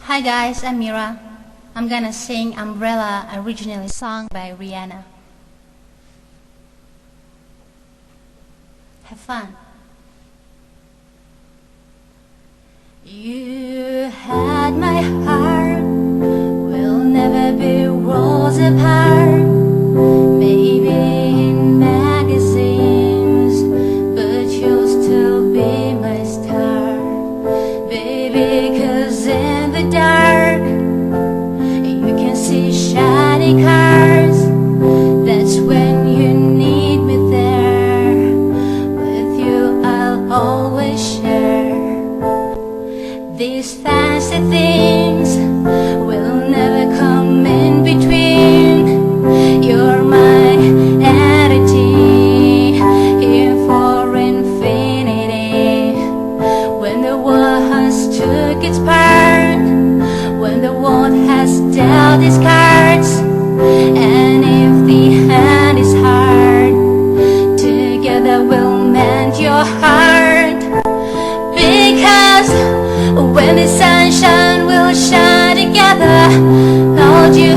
Hi guys, I'm Mira. I'm gonna sing Umbrella, originally sung by Rihana. Have fun. You had my heart, we'll never be worlds apart. Maybe in magazines, but you'll still be my star. Baby, 'cause in the dark you can see shiny cars. That's when you need me there. With you I'll always share. These fancy things will never come in between. You're my entity, here for infinity. When the world has took its part, when the world has dealt its cards, and if the hand is hard, together we'll mend your heart. Because when the sunshine will shine together, hold you